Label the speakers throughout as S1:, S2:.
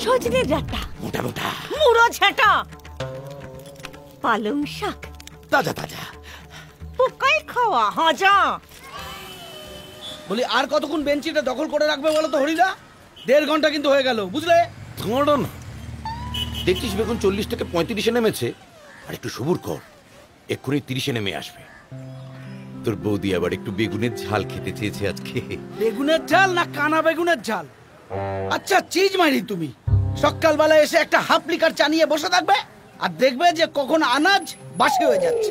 S1: সজনের ডাঁটা
S2: মোটা মোটা,
S1: মুড়ো ঝাঁটা, পালং শাক
S2: তাজা তাজা,
S1: পোকাই খাওয়া হাজা।
S3: বলি আর কতক্ষণ বেঞ্চিটা দখল করে রাখবে বলো তো হরিদা? 1.5 ঘন্টা কিন্তু হয়ে গেল, বুঝলে?
S2: ধোঁড়ো না, দেখছিস বেগুন 40 থেকে 35-এ নেমেছে। আর একটু সবুর কর, এক্ষুনি 30-এ নেমে আসবে। তোর বৌদি আবার একটু বেগুনের ঝাল খেতে চেয়েছে আজকে।
S3: বেগুনের ঝাল না কানা বেগুনের ঝাল? আচ্ছা চিজ মারি তুমি সকালবেলা এসে একটা হাফ লিটার চা নিয়ে বসে থাকবে আর দেখবে যে কখন আনাজ বাসি হয়ে যাচ্ছে।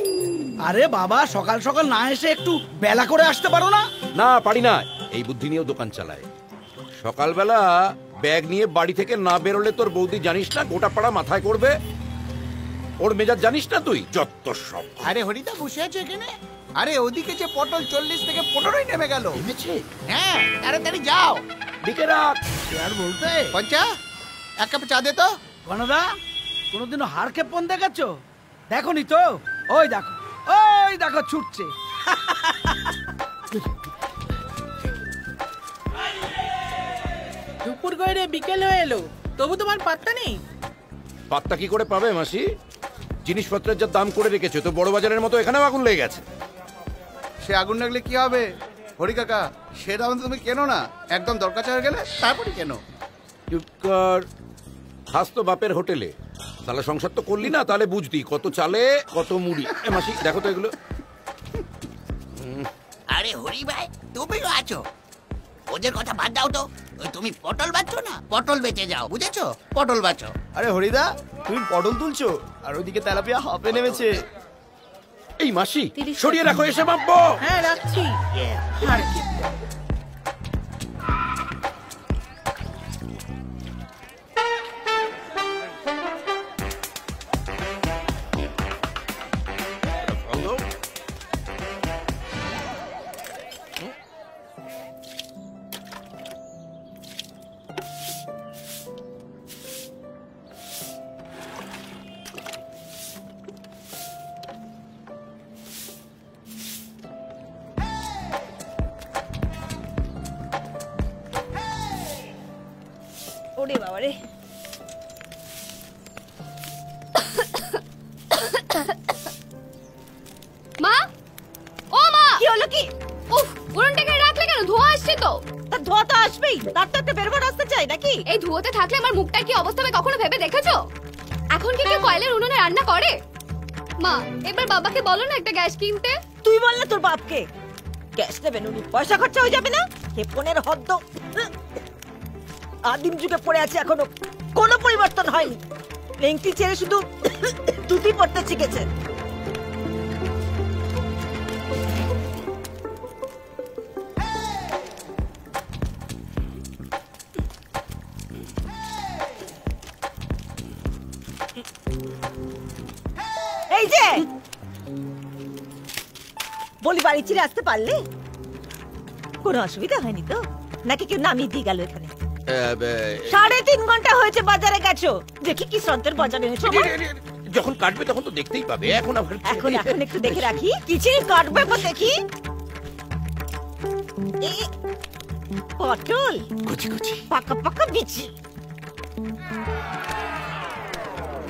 S3: আরে বাবা, সকাল সকাল না এসে একটু বেলা করে আসতে পারো না?
S2: না পারি না, এই বুদ্ধি নিয়েও দোকান চালায়। সকালবেলা ব্যাগ নিয়ে বাড়ি থেকে না বেরোলে তোর বৌদি জানিস না গোটা পাড়া মাথায় করবে। ওর মেজাজ জানিস না তুই, যত সব।
S4: আরে হরিদা বসে আছে এখানে? আরে ওদিকে যে পটল 40 থেকে 15-ই নেমে গেল। হ্যাঁ, তাড়াতাড়ি যাও,
S2: দিকে রাখ।
S3: আর বলতে
S4: পঞ্চা এক কাপ চা দে তো।
S3: গণদা, কোনোদিনও হাড় ক্ষেপণ দেখেছো? দেখোনি তো? ওই দেখো, ওই দেখো ছুটছে।
S5: দুপুর গড়ে বিকেল হয়ে এলো, তবু তোমার পাত্তা নেই।
S2: পাত্তা কি করে পাবে মাসি? জিনিসপত্রের যা দাম করে রেখেছে তো বড় বাজারের মতো এখানেও আগুন লেগে গেছে।
S4: সে আগুন লাগলে কি হবে হরি কাকা? সে দাম তুমি কেনো না, একদম দরকার হয়ে গেলে তারপরে কেন।
S2: চুপ কর, খাস তো বাপের হোটেলে, তাহলে সংসার তো করলি না, তাহলে বুঝতি কত চালে কত মুড়ি। মাসি দেখো তো এগুলো।
S6: আরে হরি ভাই, তুমিও আছো? ওদের কথা বাদ দাও তো, তুমি পটল বাঁচো না, পটল বেচে যাও, বুঝেছো? পটল বাঁচো।
S7: আরে হরিদা, তুমি পটল তুলছো আর ওইদিকে তেলাপিয়া হাফে নেমেছে।
S2: এই মাসি সরিয়ে রাখো, এসে মাপবো।
S5: হ্যাঁ রাখছি। আর কি
S1: ওরে বাবা রে,
S8: মা, ও মা,
S1: কি হলো কি?
S8: উফ, উনুনটাকে রাখলে কেন? ধোঁয়া আসছে তো।
S1: তা ধোয়া তো আসবেই, তার তো একটা বেরোবার রাস্তা চাই নাকি?
S8: এই ধোঁয়াতে থাকলে আমার মুখটার কি অবস্থা হবে কখনো ভেবে দেখেছো? এখন কি কেউ কয়লার উনুনে রান্না করে? মা, এবার বাবাকে বলো না একটা গ্যাস কিনতে।
S1: তুই বল না তোর বাপকে, গ্যাস নেবেন উনি, পয়সা খরচা হয়ে যাবে না? ক্ষেপণের হদ্দ আদিম যুগে পড়ে আছে, এখনো কোনো পরিবর্তন হয়নি। লেংটি ছেড়ে শুধু টুপি পড়তে শিখেছে। এই যে বলি, বাড়ি ছেড়ে আসতে পারলে? কোনো অসুবিধা হয়নি তো? নাকি কেউ নামিয়ে দিয়ে গেল এখানে? 3.5 ঘন্টা হয়েছে বাজারে গেছো, দেখি কি সন্তের বাজারে হয়েছে।
S2: যখন কাটবে তখন তো দেখতেই পাবে। এখন আবার
S1: এখন একটু দেখে রাখি, কিছু কাটবে তো দেখি। পটল
S2: কুচি কুচি,
S1: পাকা পাকা বিচি,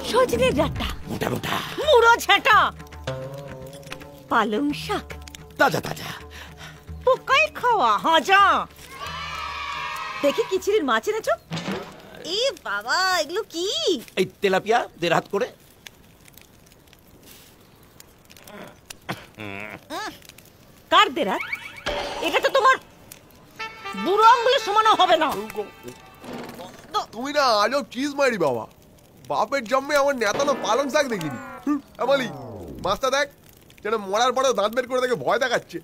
S1: সজনের ডাঁটা
S2: মোটা মোটা,
S1: মুড়ো ঝাঁটা, পালং শাক
S2: তাজা তাজা,
S1: পোকাই খাওয়া হাজা। দেখি কিচিরির মাছ এনেছো? এ বাবা, এগুলো কি?
S2: এই তেলাপিয়া 1.5 হাত করে।
S1: কার দেরাত? এটা তো তোমার বুড়ো আঙ্গুলের সমানও হবে না।
S7: তুমি না আজও চিজ মারি বাবা, বাপের জন্মে আমার নেতানো পালং শাক দেখিনি। বলি মাছটা দেখ, যেন মরার পরেও দাঁত বের করে দেখে ভয় দেখাচ্ছে।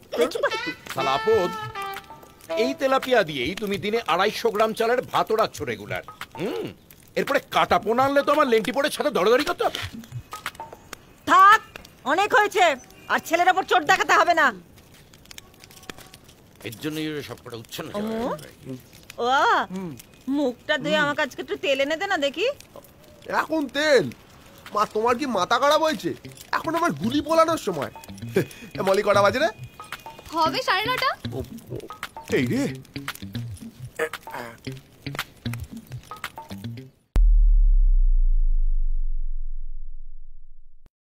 S2: শালা আপদ, এই তেলাপিয়া দিয়েই তুমি দিনে 250 গ্রাম চালের ভাতও রাখছো রেগুলার। এরপরে কাটা পোনা আনলে তো আমার লেংটি পড়ে সাথে দড়দড়ি করতে হবে।
S1: থাক, অনেক হয়েছে, আর ছেলের ওপর চোট দেখাতে হবে না।
S2: এর জন্য সবকটা উচ্ছে না।
S1: ও মুখটা দিয়ে আমাকে আজকে একটু তেল এনে দে না দেখি।
S7: এখন তেল? মা তোমার কি মাথা খারাপ হয়েছে? এখন আমার গুলি পোলানোর সময়। মলি কটা বাজে রে?
S8: হবে 9:30।
S7: এই রে,